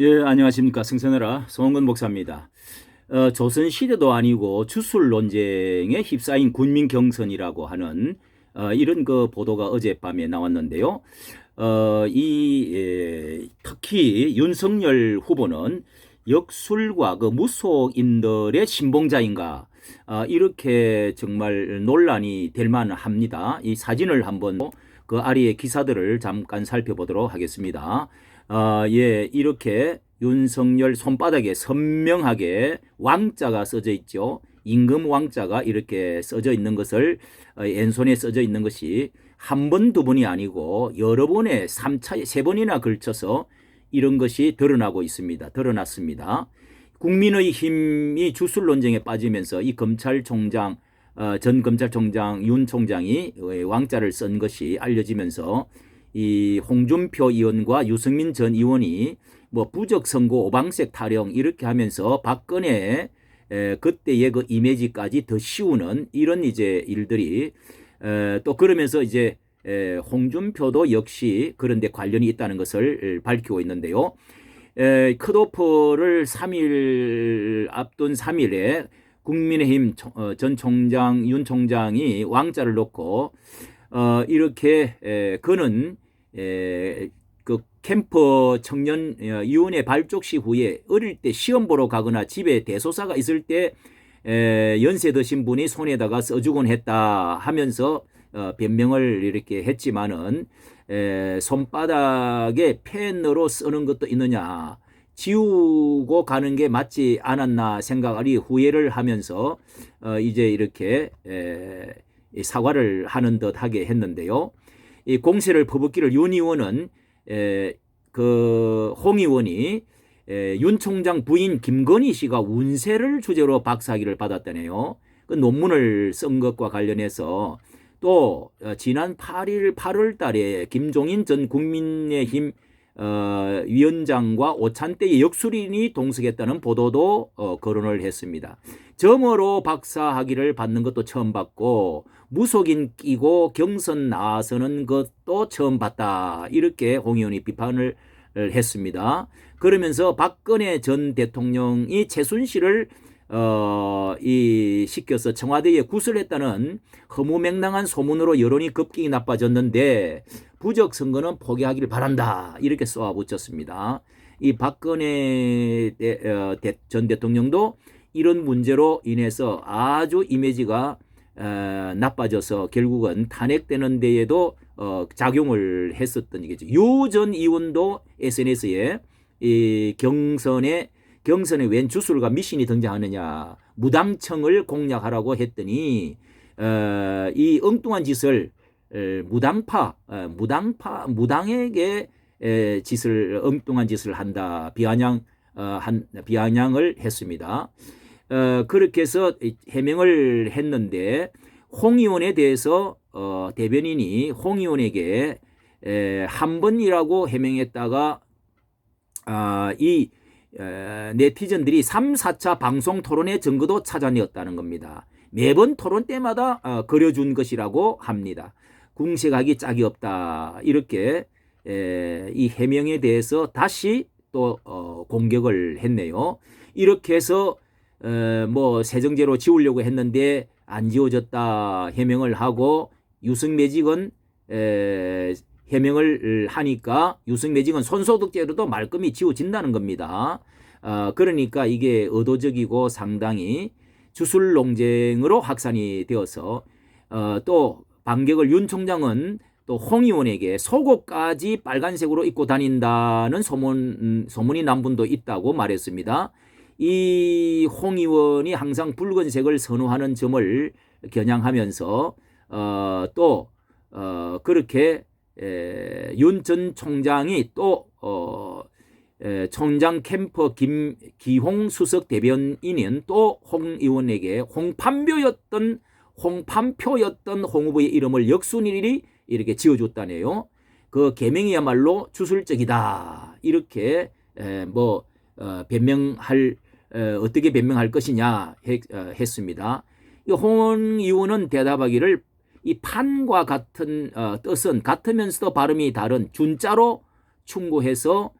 예, 안녕하십니까. 승선해라 송원근 목사입니다. 조선시대도 아니고 주술 논쟁에 휩싸인 군민 경선이라고 하는 이런 그 보도가 어젯밤에 나왔는데요. 특히 윤석열 후보는 역술과 그 무속인들의 신봉자인가, 이렇게 정말 논란이 될 만합니다. 이 사진을 한번 그 아래의 기사들을 잠깐 살펴보도록 하겠습니다. 예, 이렇게 윤석열 손바닥에 선명하게 왕자가 써져 있죠. 임금 왕자가 이렇게 써져 있는 것을, 왼손에 써져 있는 것이 한 번, 두 번이 아니고 여러 번에 3차, 세 번이나 걸쳐서 이런 것이 드러나고 있습니다. 드러났습니다. 국민의힘이 주술 논쟁에 빠지면서 이 검찰총장, 전 검찰총장 윤 총장이 왕자를 쓴 것이 알려지면서 이 홍준표 의원과 유승민 전 의원이 뭐 부적 선거 오방색 타령 이렇게 하면서 박근혜 그때의 그 이미지까지 더 씌우는 이런 이제 일들이, 또 그러면서 이제 홍준표도 역시 그런 데 관련이 있다는 것을 밝히고 있는데요. 컷오프를 3일 앞둔 3일에 국민의힘 전 총장 윤 총장이 왕자를 놓고 이렇게 그는 그 캠프 청년 위원회 발족시 후에 어릴 때 시험 보러 가거나 집에 대소사가 있을 때 연세 드신 분이 손에다가 써주곤 했다 하면서 변명을 이렇게 했지만은, 손바닥에 펜으로 쓰는 것도 있느냐, 지우고 가는 게 맞지 않았나 생각하리 후회를 하면서 이제 이렇게 사과를 하는 듯하게 했는데요. 이 공세를 퍼붓기를 윤 의원은 홍 의원이 윤 총장 부인 김건희 씨가 운세를 주제로 박사학위를 받았다네요. 그 논문을 쓴 것과 관련해서 또 지난 8월 달에 김종인 전 국민의힘 위원장과 오찬때의 역술인이 동석했다는 보도도 거론을 했습니다. 점으로 박사학위를 받는 것도 처음 봤고 무속인 끼고 경선 나서는 것도 처음 봤다, 이렇게 홍 의원이 비판을 했습니다. 그러면서 박근혜 전 대통령이 최순실을 시켜서 청와대에 구슬했다는 허무맹랑한 소문으로 여론이 급격히 나빠졌는데 부적 선거는 포기하기를 바란다, 이렇게 쏘아붙였습니다. 이 박근혜 전 대통령도 이런 문제로 인해서 아주 이미지가 나빠져서 결국은 탄핵되는 데에도 작용을 했었던 얘기죠. 유 전 의원도 SNS에 이 경선에 웬 주술과 미신이 등장하느냐, 무당청을 공략하라고 했더니 이 엉뚱한 짓을 무당에게 엉뚱한 짓을 한다, 비아냥을 했습니다. 그렇게 해서 해명을 했는데 홍 의원에 대해서 대변인이 홍 의원에게 한 번이라고 해명했다가 이 네티즌들이 3, 4차 방송 토론의 증거도 찾아내었다는 겁니다. 매번 토론 때마다 그려준 것이라고 합니다. 궁색하기 짝이 없다, 이렇게 이 해명에 대해서 다시 또 공격을 했네요. 이렇게 해서 뭐 세정제로 지우려고 했는데 안 지워졌다 해명을 하고, 유승매직은 해명을 하니까 유승매직은 손소독제로도 말끔히 지워진다는 겁니다. 그러니까 이게 의도적이고 상당히 주술 논쟁으로 확산이 되어서 또 반격을 윤 총장은 또 홍 의원에게 속옷까지 빨간색으로 입고 다닌다는 소문이 난 분도 있다고 말했습니다. 이 홍 의원이 항상 붉은색을 선호하는 점을 겨냥하면서 또 그렇게 윤 전 총장이 또 총장 캠프 기홍 수석 대변인은 또 홍 의원에게 홍판표였던 홍 후보의 이름을 역순일이 이렇게 지어줬다네요. 그 개명이야말로 주술적이다, 이렇게 어떻게 변명할 것이냐 했습니다. 홍 의원은 대답하기를 이 판과 같은 뜻은 같으면서도 발음이 다른 준자로 충고해서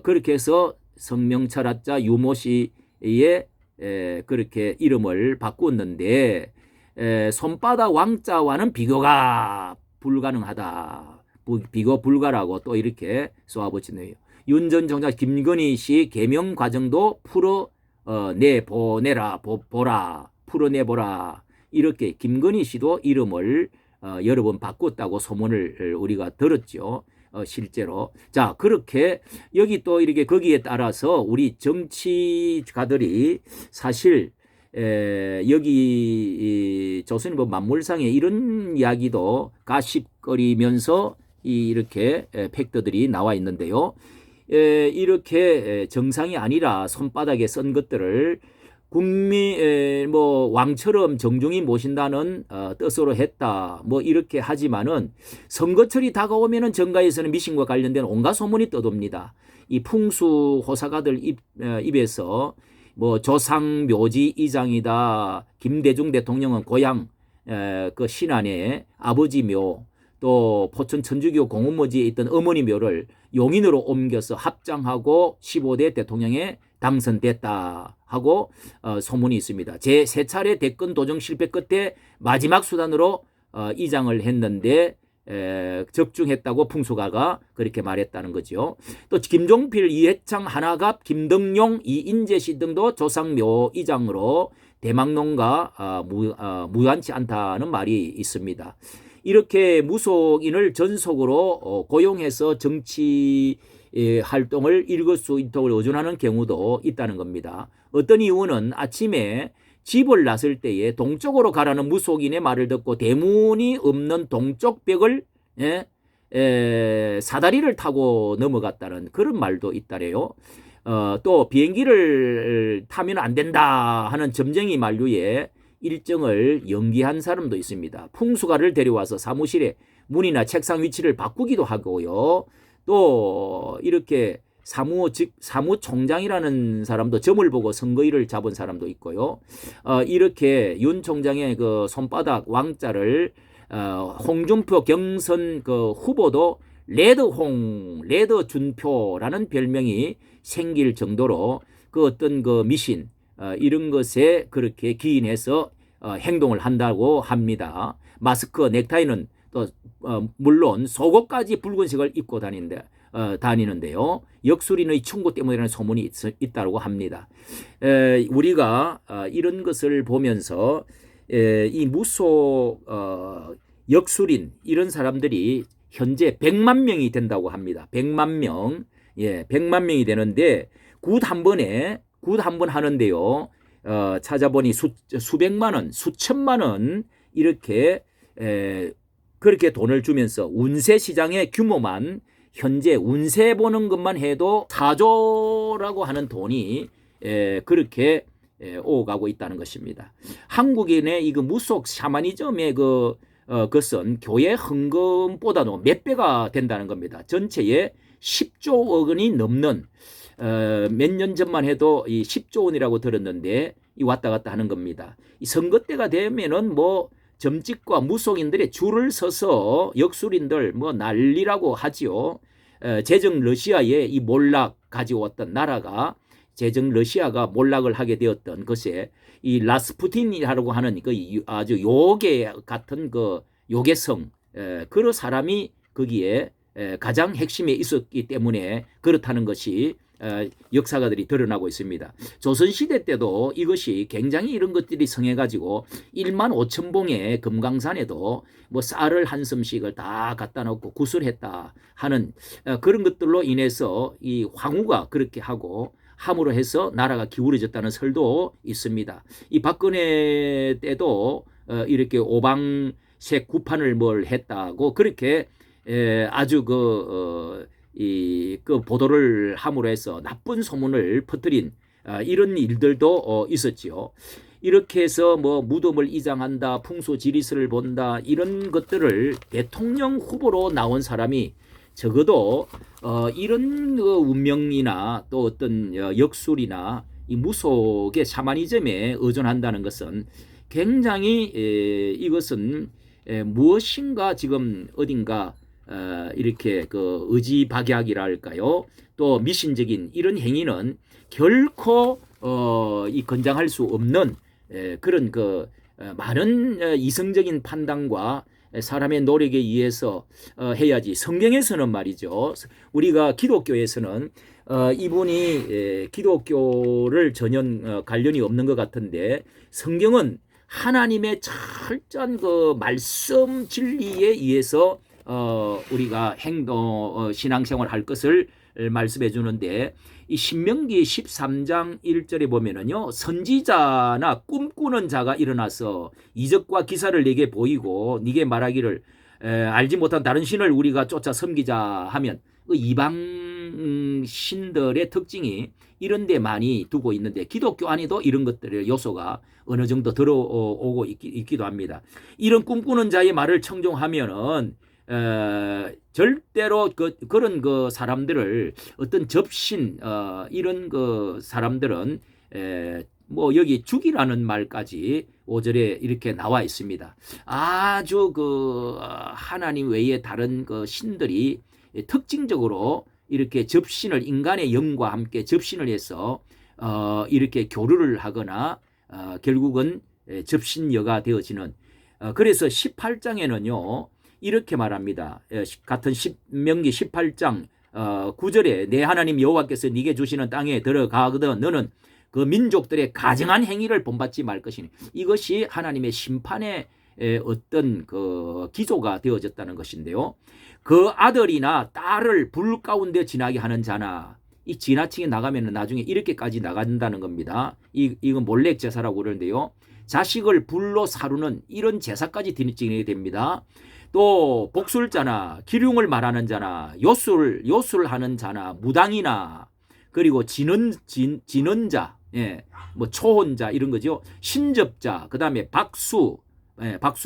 그렇게 해서 성명철학자 유모 씨의 그렇게 이름을 바꾸었는데 손바닥 왕자와는 비교가 불가능하다. 비교 불가라고 또 이렇게 쏘아붙이네요. 윤 전 총장 김건희 씨 개명 과정도 풀어내보라 이렇게 김건희 씨도 이름을 여러 번 바꿨다고 소문을 우리가 들었죠. 실제로. 자, 그렇게 여기 또 이렇게 거기에 따라서 우리 정치가들이 사실 여기 조선일보 만물상에 이런 이야기도 가십거리면서 이렇게 팩트들이 나와 있는데요. 이렇게 정상이 아니라 손바닥에 쓴 것들을 국민 뭐 왕처럼 정중히 모신다는 뜻으로 했다. 뭐 이렇게 하지만은 선거철이 다가오면은 정가에서는 미신과 관련된 온갖 소문이 떠돕니다. 이 풍수 호사가들 입에서 뭐 조상 묘지 이장이다. 김대중 대통령은 고향 그 신안에 아버지 묘, 또 포천 천주교 공원모지에 있던 어머니 묘를 용인으로 옮겨서 합장하고 15대 대통령에 당선됐다 하고 소문이 있습니다. 제 세 차례 대권 도정 실패 끝에 마지막 수단으로 이장을 했는데 적중했다고 풍수가가 그렇게 말했다는 거죠. 또 김종필, 이해창, 한화갑, 김덕용, 이인재씨 등도 조상묘 이장으로 대망론과 무한치 않다는 말이 있습니다. 이렇게 무속인을 전속으로 고용해서 정치 활동을 일거수일투족을 의존하는 경우도 있다는 겁니다. 어떤 이유는 아침에 집을 나설 때에 동쪽으로 가라는 무속인의 말을 듣고 대문이 없는 동쪽 벽을 사다리를 타고 넘어갔다는 그런 말도 있다래요. 또 비행기를 타면 안 된다 하는 점쟁이 만류에 일정을 연기한 사람도 있습니다. 풍수가를 데려와서 사무실에 문이나 책상 위치를 바꾸기도 하고요. 또 이렇게 사무총장이라는 사람도 점을 보고 선거일을 잡은 사람도 있고요. 이렇게 윤 총장의 그 손바닥 왕자를 홍준표 경선 그 후보도 레드준표라는 별명이 생길 정도로 그 어떤 그 미신 이런 것에 그렇게 기인해서 행동을 한다고 합니다. 마스크, 넥타이는 또 물론 속옷까지 붉은색을 입고 다니는데요. 역술인의 충고 때문이라는 소문이 있다고 합니다. 우리가 이런 것을 보면서 이 무속 역술인 이런 사람들이 현재 100만 명이 된다고 합니다. 100만 명. 예, 100만 명이 되는데 굿 한 번 하는데요. 찾아보니 수백만 원, 수천만 원 이렇게 그렇게 돈을 주면서 운세 시장의 규모만 현재 운세 보는 것만 해도 4조라고 하는 돈이 그렇게 오가고 있다는 것입니다. 한국인의 이거 무속 샤머니즘의 것은 교회 헌금보다도 몇 배가 된다는 겁니다. 전체에 10조 원이 넘는 몇 년 전만 해도 이 10조 원이라고 들었는데 이 왔다 갔다 하는 겁니다. 이 선거 때가 되면은 뭐 점집과 무속인들의 줄을 서서 역술인들 뭐 난리라고 하지요. 제정 러시아에 이 몰락 가져왔던 나라가 제정 러시아가 몰락을 하게 되었던 것에 이 라스푸틴이라고 하는 그 아주 요괴 같은 그 요괴성 그런 사람이 거기에 가장 핵심에 있었기 때문에 그렇다는 것이 역사가들이 드러나고 있습니다. 조선시대 때도 이것이 굉장히 이런 것들이 성해가지고 1만 5천 봉의 금강산에도 뭐 쌀을 한 섬씩을 다 갖다 놓고 구슬했다 하는 그런 것들로 인해서 이 황후가 그렇게 하고 함으로 해서 나라가 기울어졌다는 설도 있습니다. 이 박근혜 때도 이렇게 오방색 구판을 뭘 했다고 그렇게 아주 그 보도를 함으로 해서 나쁜 소문을 퍼뜨린 이런 일들도 있었지요. 이렇게 해서 뭐 무덤을 이장한다, 풍수 지리스를 본다 이런 것들을 대통령 후보로 나온 사람이 적어도 이런 운명이나 또 어떤 역술이나 이 무속의 샤머니즘에 의존한다는 것은 굉장히 이것은 무엇인가 지금 어딘가 이렇게 그 의지박약이랄까요? 또 미신적인 이런 행위는 결코 이 건장할 수 없는 그런 많은 이성적인 판단과 사람의 노력에 의해서 해야지. 성경에서는 말이죠. 우리가 기독교에서는 이분이 기독교를 전혀 관련이 없는 것 같은데 성경은 하나님의 철저한 말씀 진리에 의해서 우리가 신앙생활 할 것을 말씀해 주는데 이 신명기 13장 1절에 보면은요, 선지자나 꿈꾸는 자가 일어나서 이적과 기사를 내게 보이고 네게 말하기를 알지 못한 다른 신을 우리가 쫓아 섬기자 하면 그 이방 신들의 특징이 이런 데 많이 두고 있는데 기독교 안에도 이런 것들의 요소가 어느 정도 들어오고 있기도 합니다. 이런 꿈꾸는 자의 말을 청종하면은 절대로 그런 사람들을 어떤 접신 이런 사람들은 뭐 여기 죽이라는 말까지 5절에 이렇게 나와 있습니다. 아주 하나님 외에 다른 신들이 특징적으로 이렇게 접신을 인간의 영과 함께 접신을 해서 이렇게 교류를 하거나 결국은 접신여가 되어지는 그래서 18장에는요 이렇게 말합니다. 같은 신명기 18장 9절에 내 하나님 여호와께서 네게 주시는 땅에 들어가거든 너는 그 민족들의 가증한 행위를 본받지 말 것이니 이것이 하나님의 심판의 어떤 기조가 되어졌다는 것인데요. 그 아들이나 딸을 불 가운데 지나게 하는 자나 이 지나치게 나가면 나중에 이렇게까지 나간다는 겁니다. 이건 몰렉 제사라고 그러는데요. 자식을 불로 사루는 이런 제사까지 지내게 됩니다. 또 복술자나 기륭을 말하는 자나 요술하는 자나 무당이나 그리고 진언자, 뭐 초혼자 이런 거죠. 신접자, 그다음에 박수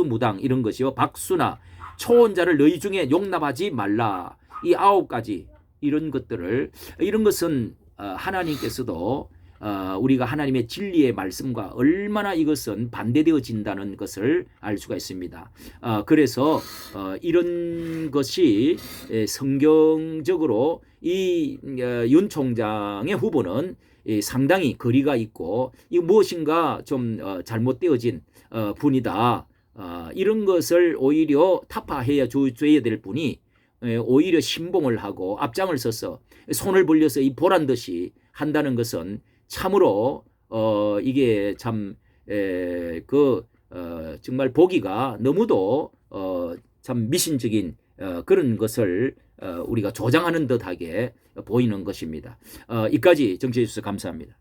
무당 이런 것이요. 박수나 초혼자를 너희 중에 용납하지 말라. 이 9가지 이런 것은 하나님께서도 우리가 하나님의 진리의 말씀과 얼마나 이것은 반대되어진다는 것을 알 수가 있습니다. 그래서 이런 것이 성경적으로 이 윤 총장의 후보는 상당히 거리가 있고 이 무엇인가 좀 잘못되어진 분이다. 이런 것을 오히려 타파해야 줘야 될 분이 오히려 신봉을 하고 앞장을 서서 손을 벌려서 이 보란 듯이 한다는 것은 참으로 이게 참 정말 보기가 너무도 참 미신적인 그런 것을 우리가 조장하는 듯하게 보이는 것입니다. 이까지 정치해 주셔서 감사합니다.